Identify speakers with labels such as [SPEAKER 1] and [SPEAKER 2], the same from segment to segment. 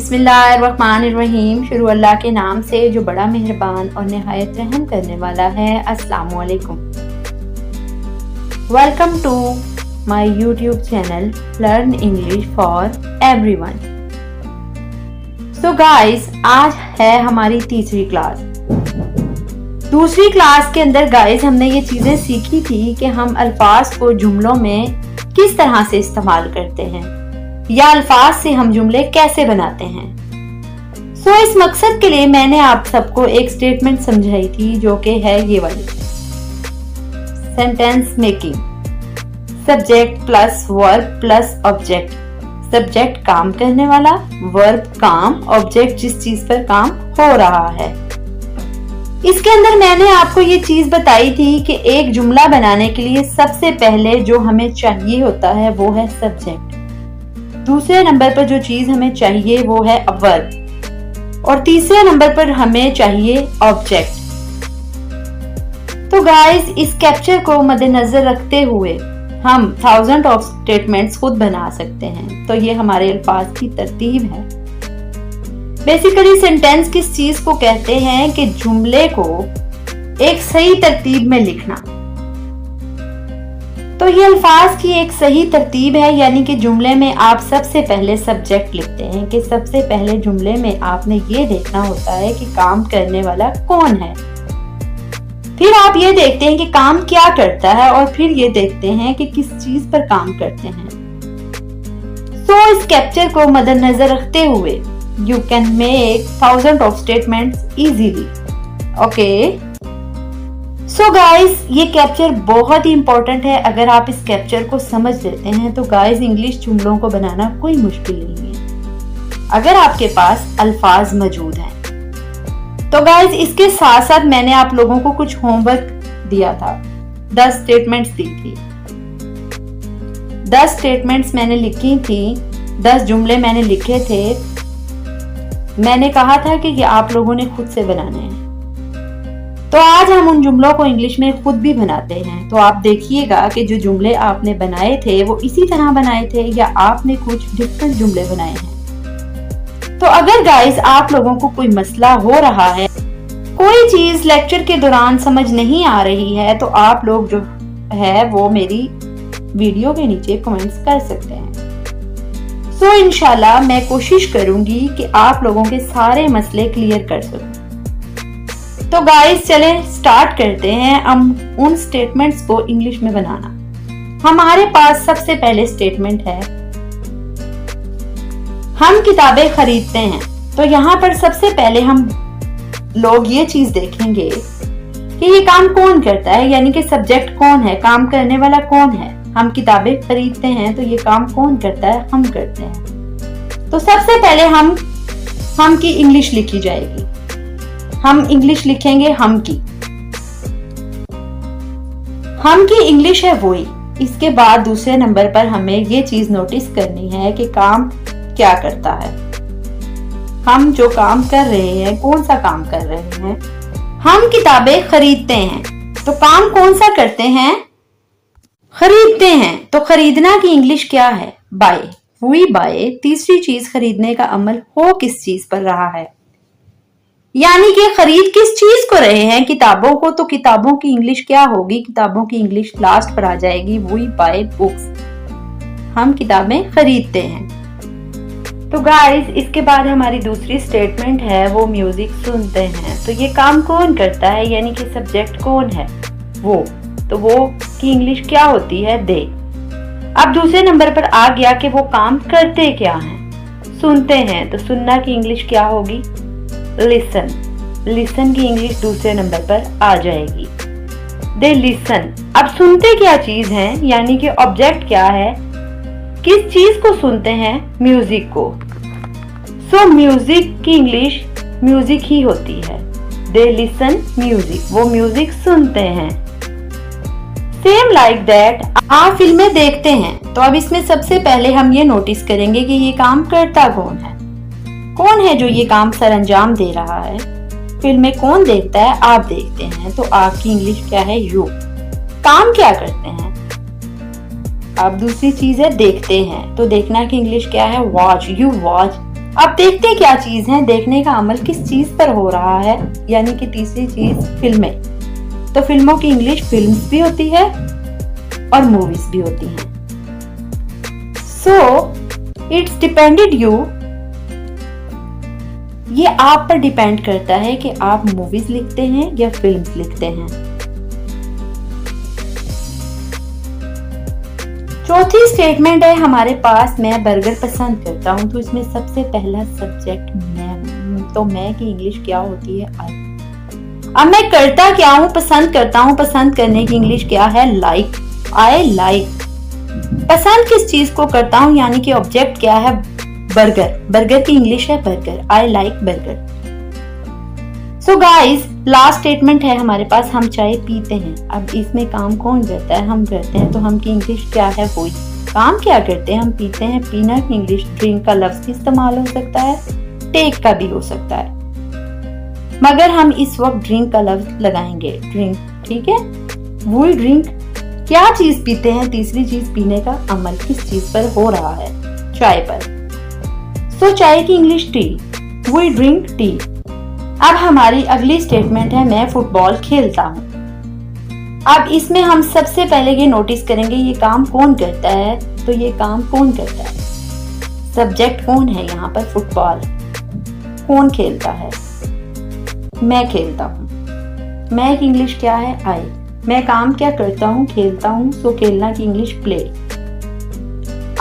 [SPEAKER 1] बिस्मिल्लाहिर्रहमानिर्रहीम। शुरू अल्लाह के नाम से जो बड़ा मेहरबान और निहायत रहम करने वाला है। अस्सलाम वालेकुम। Welcome to my YouTube channel learn English for everyone. So guys, आज है हमारी तीसरी क्लास। दूसरी क्लास के अंदर गाइस हमने ये चीजें सीखी थी कि हम अल्फाज को जुमलों में किस तरह से इस्तेमाल करते हैं या अल्फाज से हम जुमले कैसे बनाते हैं। इस मकसद के लिए मैंने आप सबको एक स्टेटमेंट समझाई थी जो कि है ये वाली, sentence making, subject plus verb plus object. Subject काम करने वाला, वर्ब काम, ऑब्जेक्ट जिस चीज पर काम हो रहा है। इसके अंदर मैंने आपको ये चीज बताई थी कि एक जुमला बनाने के लिए सबसे पहले जो हमें चाहिए होता है वो है सब्जेक्ट। दूसरे नंबर पर जो चीज हमें चाहिए वो है वर्ब और तीसरे नंबर पर हमें चाहिए ऑब्जेक्ट। तो गाइस, इस कैप्चर को मद्देनजर रखते हुए हम थाउजेंड ऑफ स्टेटमेंट्स खुद बना सकते हैं। तो ये हमारे अल्फाज की तरतीब है। बेसिकली सेंटेंस किस चीज को कहते हैं कि जुमले को एक सही तरतीब में लिखना। तो ये अल्फाज की एक सही तरतीब है, यानी कि जुमले में आप सबसे पहले सब्जेक्ट लिखते हैं कि सबसे पहले जुमले में आपने ये देखना होता है कि काम करने वाला कौन है। फिर आप ये देखते हैं कि काम क्या करता है और फिर ये देखते हैं कि किस चीज पर काम करते हैं। इस कैप्चर को मद्देनजर रखते हुए you can make thousands of statements easily. Okay? So guys, ये कैप्चर बहुत ही इंपॉर्टेंट है। अगर आप इस कैप्चर को समझ लेते हैं तो गाइस इंग्लिश जुमलों को बनाना कोई मुश्किल नहीं है, अगर आपके पास अल्फाज मौजूद हैं। तो गाइस इसके साथ साथ मैंने आप लोगों को कुछ होमवर्क दिया था। 10 स्टेटमेंट्स दी थी। 10 स्टेटमेंट्स मैंने लिखी थी, 10 जुमले मैंने लिखे थे। मैंने कहा था कि ये आप लोगों ने खुद से बनाने हैं। तो आज हम उन जुमलों को इंग्लिश में खुद भी बनाते हैं। तो आप देखिएगा कि जो जुमले आपने बनाए थे वो इसी तरह बनाए थे या आपने कुछ डिफरेंट जुमले बनाए हैं। तो अगर गाइस आप लोगों को कोई मसला हो रहा है, कोई चीज लेक्चर के दौरान समझ नहीं आ रही है, तो आप लोग जो है वो मेरी वीडियो के नीचे कमेंट्स कर सकते हैं। इंशाल्लाह मैं कोशिश करूंगी कि आप लोगों के सारे मसले क्लियर कर सकूं। तो गाइस चलें स्टार्ट करते हैं हम उन स्टेटमेंट्स को इंग्लिश में बनाना। हमारे पास सबसे पहले स्टेटमेंट है, हम किताबें खरीदते हैं। तो यहाँ पर सबसे पहले हम लोग ये चीज देखेंगे कि ये काम कौन करता है, यानी कि सब्जेक्ट कौन है, काम करने वाला कौन है। हम किताबें खरीदते हैं तो ये काम कौन करता है, हम करते हैं। तो सबसे पहले हम की इंग्लिश लिखी जाएगी। हम इंग्लिश लिखेंगे हम की इंग्लिश है वही। इसके बाद दूसरे नंबर पर हमें ये चीज नोटिस करनी है कि काम क्या करता है। हम जो काम कर रहे हैं, कौन सा काम कर रहे हैं। हम किताबें खरीदते हैं, तो काम कौन सा करते हैं, खरीदते हैं। तो खरीदना की इंग्लिश क्या है, बाय। We bye. तीसरी चीज खरीदने का अमल हो किस चीज पर रहा है, यानी कि खरीद किस चीज को रहे हैं, किताबों को। तो किताबों की इंग्लिश क्या होगी, किताबों की इंग्लिश लास्ट पर आ जाएगी, वी बाय बुक्स। हम किताबें खरीदते हैं। तो गाइस इसके बाद हमारी दूसरी स्टेटमेंट है वो म्यूजिक सुनते हैं। तो ये काम कौन करता है, यानी कि सब्जेक्ट कौन है, वो। तो वो की इंग्लिश क्या होती है, दे। अब दूसरे नंबर पर आ गया कि वो काम करते क्या हैं, सुनते हैं। तो सुनना की इंग्लिश क्या होगी, लिसन। लिसन की इंग्लिश दूसरे नंबर पर आ जाएगी, दे लिसन। अब सुनते क्या चीज है, यानी कि ऑब्जेक्ट क्या है, किस चीज को सुनते हैं, म्यूजिक को। म्यूजिक की इंग्लिश म्यूजिक ही होती है, दे लिसन म्यूजिक। वो म्यूजिक सुनते हैं। सेम लाइक दैट आप फिल्में देखते हैं। तो अब इसमें सबसे पहले हम ये नोटिस करेंगे कि ये काम करता कौन है जो ये काम सरअंजाम दे रहा है। फिल्में कौन देखता है, आप देखते हैं। तो आपकी इंग्लिश क्या है, यू। काम क्या करते हैं, अब दूसरी चीज है देखते हैं। तो देखना की इंग्लिश क्या है, वॉच। यू वॉच अब देखते क्या चीज है, देखने का अमल किस चीज पर हो रहा है, यानी कि तीसरी चीज फिल्में। तो फिल्मों की इंग्लिश फिल्म्स भी होती है और मूवीज भी होती हैं। सो इट्स डिपेंडेड यू, ये आप पर डिपेंड करता है कि आप मूवीज लिखते हैं या फिल्म्स लिखते हैं। चौथी स्टेटमेंट है हमारे पास, मैं बर्गर पसंद करता हूं। तो इसमें सबसे पहला सब्जेक्ट मैं हूं, तो मैं की इंग्लिश क्या होती है? आई। अब मैं करता क्या हूं? पसंद करता हूं। पसंद करने की इंग्लिश क्या है? लाइक। I like. पसंद किस चीज को करता हूं, यानी कि ऑब्जेक्ट क्या है? बर्गर। बर्गर की इंग्लिश है burger. I like burger. So guys, last statement है हमारे पास, हम चाय पीते हैं। अब इसमें काम कौन करता है? हम करते हैं। तो हम की इंग्लिश क्या है? वही। काम क्या करते हैं? हम पीते हैं। पीना की इंग्लिश ड्रिंक का लफ्ज भी इस्तेमाल हो सकता है, टेक का भी हो सकता है, मगर हम इस वक्त ड्रिंक का लफ्ज लगाएंगे, ड्रिंक। ठीक है, वही ड्रिंक। क्या चीज पीते हैं? तीसरी चीज, पीने का अमल किस चीज पर हो रहा है? चाय पर। सो चाय की English tea, we drink tea. अब हमारी अगली स्टेटमेंट है, मैं फुटबॉल खेलता हूँ। अब इसमें हम सबसे पहले ये नोटिस करेंगे, ये काम कौन करता है? तो ये काम कौन करता है? सब्जेक्ट कौन है यहाँ पर? फुटबॉल। कौन खेलता है? मैं खेलता हूँ। मैं की इंग्लिश क्या है? आई। मैं काम क्या करता हूँ? खेलता हूँ। सो खेलना की इंग्लिश प्ले।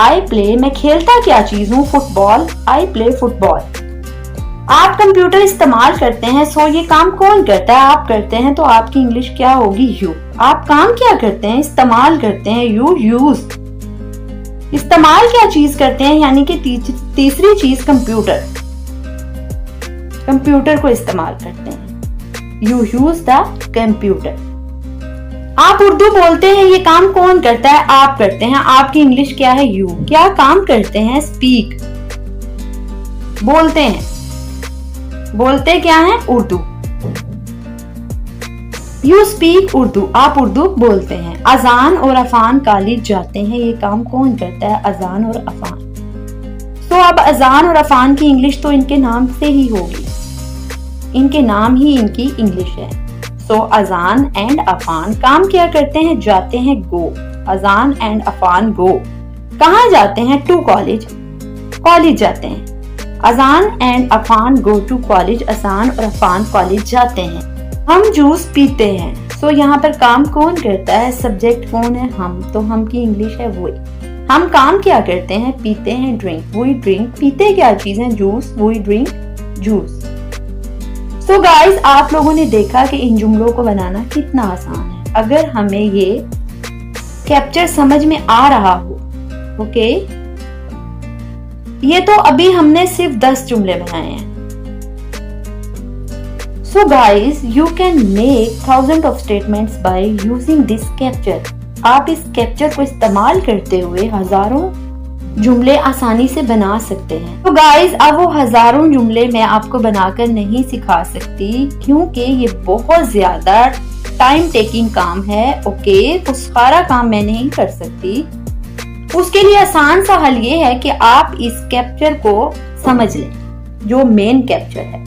[SPEAKER 1] I play. मैं खेलता क्या चीज हूँ? फुटबॉल। I play football. आप कंप्यूटर इस्तेमाल करते हैं। सो ये काम कौन करता है? आप करते हैं। तो आपकी इंग्लिश क्या होगी? यू। आप काम क्या करते हैं? इस्तेमाल करते हैं। You use. इस्तेमाल क्या चीज करते हैं, यानी कि तीसरी चीज कंप्यूटर। कंप्यूटर को इस्तेमाल करते हैं। You use the computer. आप उर्दू बोलते हैं। ये काम कौन करता है? आप करते हैं। आपकी इंग्लिश क्या है? यू। क्या काम करते हैं? स्पीक। बोलते हैं। बोलते क्या है? उर्दू। You speak Urdu. आप उर्दू बोलते हैं। अजान और अफान कॉलेज जाते हैं। ये काम कौन करता है? अजान और अफान। तो अब अजान और अफान की इंग्लिश तो इनके नाम से ही होगी, इनके नाम ही इनकी इंग्लिश है। सो अजान एंड अफान काम क्या करते हैं? जाते हैं। गो। अजान एंड अफान गो। कहाँ जाते हैं? To college. कॉलेज जाते हैं। Azan and Afan go to college. Azan और अफान कॉलेज जाते हैं। हम जूस पीते हैं। सो यहाँ पर काम कौन करता है? सब्जेक्ट कौन है? हम। तो हम की इंग्लिश है वही। हम काम क्या करते हैं? पीते हैं। ड्रिंक। वही ड्रिंक। पीते क्या चीज है? जूस। वही ड्रिंक जूस। सो गाइस, आप लोगों ने देखा कि इन जुमलों को बनाना कितना आसान है, अगर हमें ये कैप्चर समझ में आ रहा हो। ओके, ये तो अभी हमने सिर्फ 10 जुमले बनाए हैं। So guys, you can make thousand of statements by using this capture. आप इस कैप्चर को इस्तेमाल करते हुए हजारों जुमले आसानी से बना सकते हैं। तो गाइस, अब वो हजारों जुमले मैं आपको बनाकर नहीं सिखा सकती, क्योंकि ये बहुत ज्यादा टाइम टेकिंग काम है। ओके, तो सारा काम मैं नहीं कर सकती। उसके लिए आसान सा हल ये है कि आप इस कैप्चर को समझ लें, जो मेन कैप्चर है,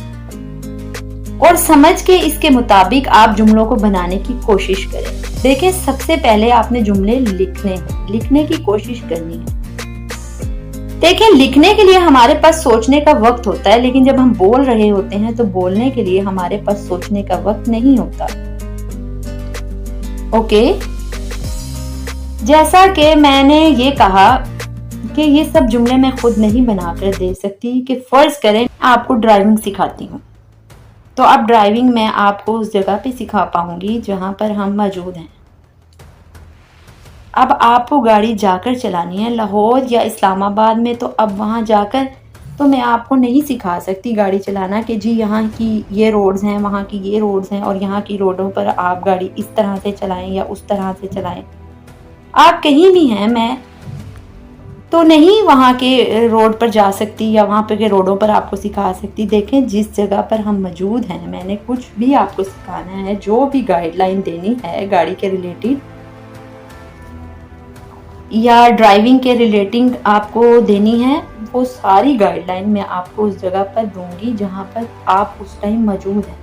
[SPEAKER 1] और समझ के इसके मुताबिक आप जुमलों को बनाने की कोशिश करें। देखें, सबसे पहले आपने जुमले लिखने की कोशिश करनी है। देखिए, लिखने के लिए हमारे पास सोचने का वक्त होता है, लेकिन जब हम बोल रहे होते हैं तो बोलने के लिए हमारे पास सोचने का वक्त नहीं होता। ओके, जैसा कि मैंने ये कहा कि ये सब जुमले मैं खुद नहीं बनाकर दे सकती। कि फर्ज करें आपको ड्राइविंग सिखाती हूँ, तो अब ड्राइविंग मैं आपको उस जगह पे सिखा पाऊंगी जहां पर हम मौजूद हैं। अब आपको गाड़ी जाकर चलानी है लाहौर या इस्लामाबाद में, तो अब वहां जाकर तो मैं आपको नहीं सिखा सकती गाड़ी चलाना कि जी यहाँ की ये रोड्स हैं, वहाँ की ये रोड्स हैं, और यहाँ की रोडों पर आप गाड़ी इस तरह से चलाएं या उस तरह से चलाएं। आप कहीं भी हैं, मैं तो नहीं वहाँ के रोड पर जा सकती या वहाँ पे के रोडों पर आपको सिखा सकती। देखें, जिस जगह पर हम मौजूद हैं, मैंने कुछ भी आपको सिखाना है, जो भी गाइडलाइन देनी है गाड़ी के रिलेटेड, या ड्राइविंग के रिलेटिंग आपको देनी है, वो सारी गाइडलाइन मैं आपको उस जगह पर दूंगी जहाँ पर आप उस टाइम मौजूद हैं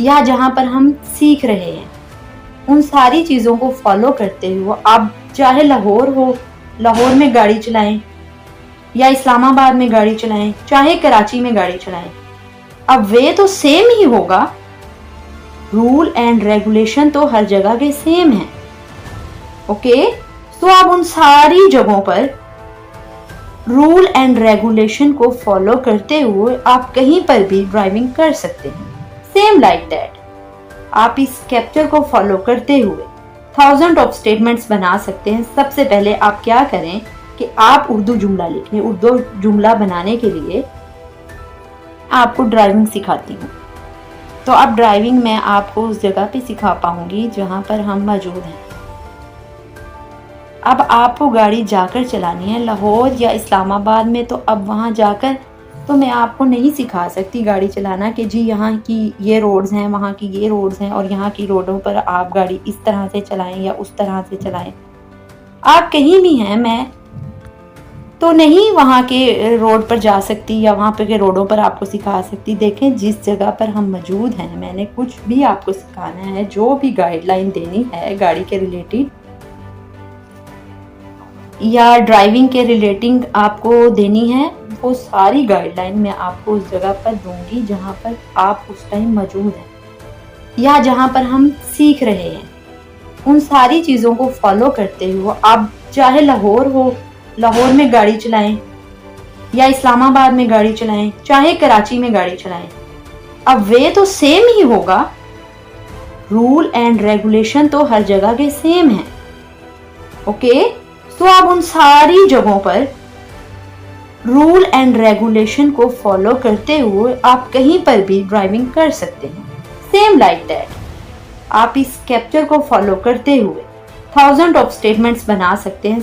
[SPEAKER 1] या जहाँ पर हम सीख रहे हैं। उन सारी चीज़ों को फॉलो करते हुए आप चाहे लाहौर में गाड़ी चलाएं या इस्लामाबाद में गाड़ी चलाएं, चाहे कराची में गाड़ी चलाएं, अब वे तो सेम ही होगा। रूल एंड रेगुलेशन तो हर जगह के सेम है। ओके, तो आप उन सारी जगहों पर रूल एंड रेगुलेशन को फॉलो करते हुए आप कहीं पर भी ड्राइविंग कर सकते हैं। सेम लाइक दैट आप इस कैप्चर को फॉलो करते हुए 1000 ऑफ स्टेटमेंट्स बना सकते हैं। सबसे पहले आप क्या करें कि आप उर्दू जुमला लिखें। उर्दू जुमला बनाने के लिए आपको ड्राइविंग सिखाती हूँ। तो अब ड्राइविंग मैं आपको उस जगह पे सिखा पाऊंगी जहाँ पर हम मौजूद हैं। अब आपको गाड़ी जाकर चलानी है लाहौर या इस्लामाबाद में, तो अब वहाँ जाकर तो मैं आपको नहीं सिखा सकती गाड़ी चलाना कि जी यहाँ की ये रोड्स हैं, वहाँ की ये रोड्स हैं और यहाँ की रोडों पर आप गाड़ी इस तरह से चलाएं या उस तरह से चलाएं। आप कहीं भी हैं, मैं तो नहीं वहाँ के रोड पर जा सकती या वहाँ पे के रोडों पर आपको सिखा सकती। देखें, जिस जगह पर हम मौजूद हैं मैंने कुछ भी आपको सिखाना है, जो भी गाइडलाइन देनी है गाड़ी के रिलेटेड या ड्राइविंग के रिलेटिंग आपको देनी है, वो सारी गाइडलाइन मैं आपको उस जगह पर दूंगी जहाँ पर आप उस टाइम मौजूद हैं या जहाँ पर हम सीख रहे हैं। उन सारी चीज़ों को फॉलो करते हुए आप चाहे लाहौर में गाड़ी चलाएं या इस्लामाबाद में गाड़ी चलाएं, चाहे कराची में गाड़ी चलाएं, अब वे तो सेम ही होगा। रूल एंड रेगुलेशन तो हर जगह के सेम है। ओके, तो आप उन सारी जगहों पर रूल एंड रेगुलेशन को फॉलो करते हुए आप कहीं पर भी ड्राइविंग कर सकते हैं। सेम लाइक दैट आप इस कैप्चर को फॉलो करते हुए 1000 ऑफ स्टेटमेंट्स बना सकते हैं।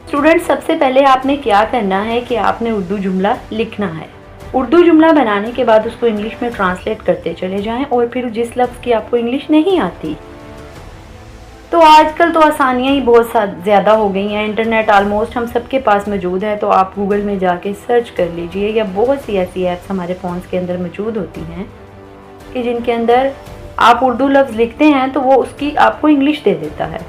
[SPEAKER 1] स्टूडेंट, सबसे पहले आपने क्या करना है कि आपने उर्दू जुमला लिखना है। उर्दू जुमला बनाने के बाद उसको इंग्लिश में ट्रांसलेट करते चले जाएं और फिर जिस लफ्ज़ की आपको इंग्लिश नहीं आती, तो आजकल तो आसानियाँ ही बहुत ज़्यादा हो गई हैं। इंटरनेट ऑलमोस्ट हम सबके पास मौजूद है, तो आप गूगल में जाके सर्च कर लीजिए या बहुत सी ऐसी ऐप्स हमारे फ़ोन्स के अंदर मौजूद होती हैं कि जिनके अंदर आप उर्दू लफ्ज़ लिखते हैं तो वो उसकी आपको इंग्लिश दे देता है।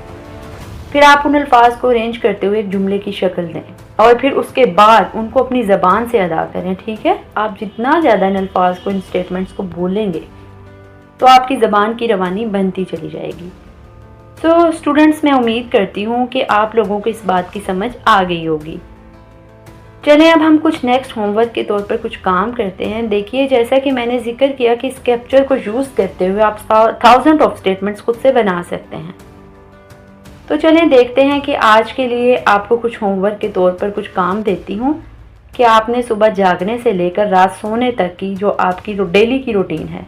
[SPEAKER 1] फिर आप उन अल्फाज को अरेंज करते हुए एक जुमले की शक्ल दें और फिर उसके बाद उनको अपनी ज़बान से अदा करें। ठीक है, आप जितना ज़्यादा इन अल्फाज को, इन स्टेटमेंट्स को बोलेंगे तो आपकी ज़बान की रवानी बनती चली जाएगी। तो स्टूडेंट्स, मैं उम्मीद करती हूँ कि आप लोगों को इस बात की समझ आ गई होगी। चलें अब हम कुछ नेक्स्ट होमवर्क के तौर पर कुछ काम करते हैं। देखिए, जैसा कि मैंने जिक्र किया कि इस कैप्चर को यूज़ करते हुए आप 1000 ऑफ स्टेटमेंट्स खुद से बना सकते हैं। तो चलें देखते हैं कि आज के लिए आपको कुछ होमवर्क के तौर पर कुछ काम देती हूँ कि आपने सुबह जागने से लेकर रात सोने तक की जो आपकी डेली की रूटीन है,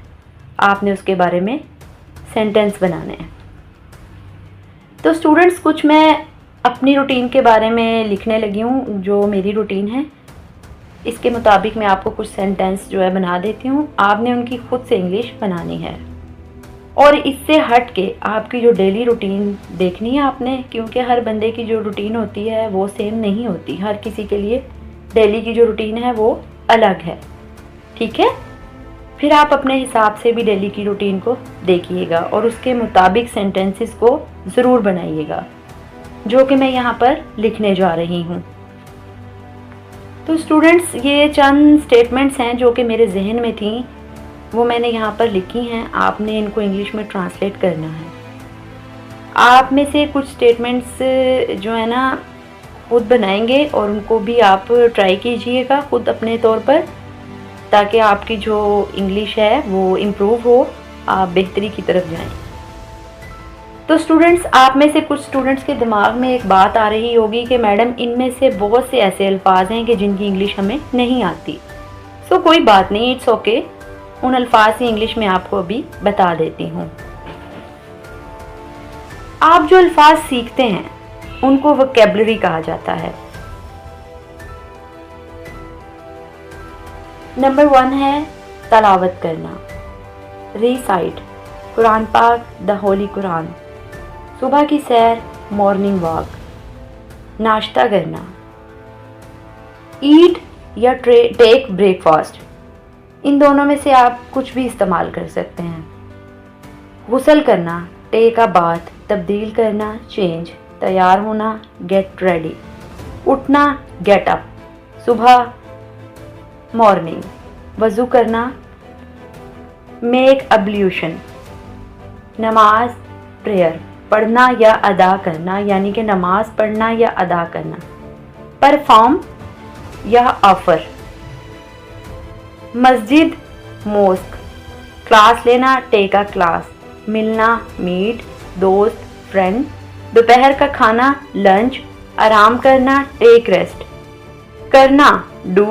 [SPEAKER 1] आपने उसके बारे में सेंटेंस बनाने हैं। तो स्टूडेंट्स, कुछ मैं अपनी रूटीन के बारे में लिखने लगी हूँ, जो मेरी रूटीन है इसके मुताबिक मैं आपको कुछ सेंटेंस जो है बना देती हूँ। आपने उनकी खुद से इंग्लिश बनानी है और इससे हट के आपकी जो डेली रूटीन देखनी है आपने, क्योंकि हर बंदे की जो रूटीन होती है वो सेम नहीं होती। हर किसी के लिए डेली की जो रूटीन है वो अलग है। ठीक है, फिर आप अपने हिसाब से भी डेली की रूटीन को देखिएगा और उसके मुताबिक सेंटेंसेस को ज़रूर बनाइएगा, जो कि मैं यहाँ पर लिखने जा रही हूँ। तो स्टूडेंट्स, ये चंद स्टेटमेंट्स हैं जो कि मेरे जहन में थी, वो मैंने यहाँ पर लिखी हैं। आपने इनको इंग्लिश में ट्रांसलेट करना है। आप में से कुछ स्टेटमेंट्स जो है ना खुद बनाएंगे और उनको भी आप ट्राई कीजिएगा खुद अपने तौर पर, ताकि आपकी जो इंग्लिश है वो इम्प्रूव हो, आप बेहतरी की तरफ जाएं। तो स्टूडेंट्स, आप में से कुछ स्टूडेंट्स के दिमाग में एक बात आ रही होगी कि मैडम इनमें से बहुत से ऐसे अल्फाज हैं कि जिनकी इंग्लिश हमें नहीं आती। सो कोई बात नहीं, इट्स ओके। उन अल्फाज की इंग्लिश में आपको अभी बता देती हूँ। आप जो अल्फाज सीखते हैं उनको वोकैबुलरी कहा जाता है। नंबर 1 है तलावत करना, रीसाइट, कुरान पाक, द होली कुरान, सुबह की सैर, मॉर्निंग वॉक, नाश्ता करना, ईट या टेक ब्रेकफास्ट, इन दोनों में से आप कुछ भी इस्तेमाल कर सकते हैं। गुस्ल करना, टेक अ बाथ, तब्दील करना, चेंज, तैयार होना, गेट रेडी, उठना, गेट अप, सुबह मॉर्निंग, वज़ू करना, मेक अब्ल्यूशन, नमाज प्रेयर, पढ़ना या अदा करना, यानी कि नमाज पढ़ना या अदा करना, परफॉर्म या ऑफर, मस्जिद मोस्क, क्लास लेना, टेक अ क्लास, मिलना, मीट, दोस्त फ्रेंड, दोपहर का खाना, लंच, आराम करना, टेक रेस्ट, करना, do,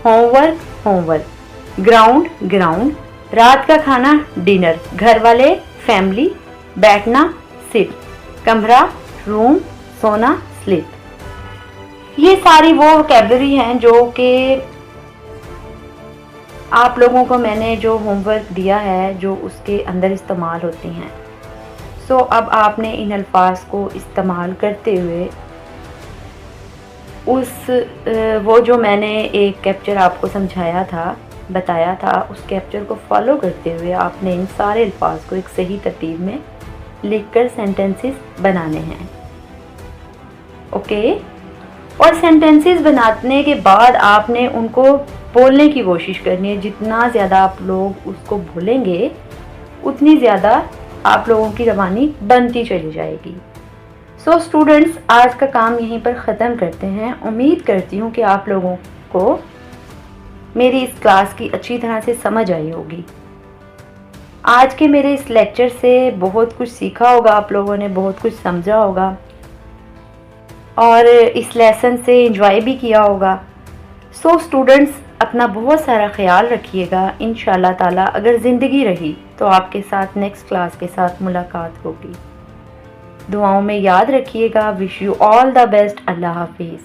[SPEAKER 1] homework, homework, ground, ground, रात का खाना, डिनर, घर वाले, फैमिली, बैठना, सिट, कमरा, रूम, सोना, स्लीप। ये सारी वो वोकैबलरी हैं जो कि आप लोगों को मैंने जो होमवर्क दिया है जो उसके अंदर इस्तेमाल होती हैं। सो अब आपने इन अल्फाज को इस्तेमाल करते हुए वो जो मैंने एक कैप्चर आपको समझाया था, बताया था, उस कैप्चर को फॉलो करते हुए आपने इन सारे अल्फाज को एक सही तरतीब में लिखकर सेंटेंसेस बनाने हैं। ओके, और सेंटेंसेस बनाने के बाद आपने उनको बोलने की कोशिश करनी है। जितना ज़्यादा आप लोग उसको बोलेंगे उतनी ज़्यादा आप लोगों की ज़बानी बनती चली जाएगी। सो स्टूडेंट्स, आज का काम यहीं पर ख़त्म करते हैं। उम्मीद करती हूँ कि आप लोगों को मेरी इस क्लास की अच्छी तरह से समझ आई होगी। आज के मेरे इस लेक्चर से बहुत कुछ सीखा होगा, आप लोगों ने बहुत कुछ समझा होगा और इस लेसन से एंजॉय भी किया होगा। सो स्टूडेंट्स, अपना बहुत सारा ख्याल रखिएगा। इंशाल्लाह ताला अगर ज़िंदगी रही तो आपके साथ नेक्स्ट क्लास के साथ मुलाकात होगी। दुआओं में याद रखिएगा। Wish you all the best. अल्लाह हाफिज़।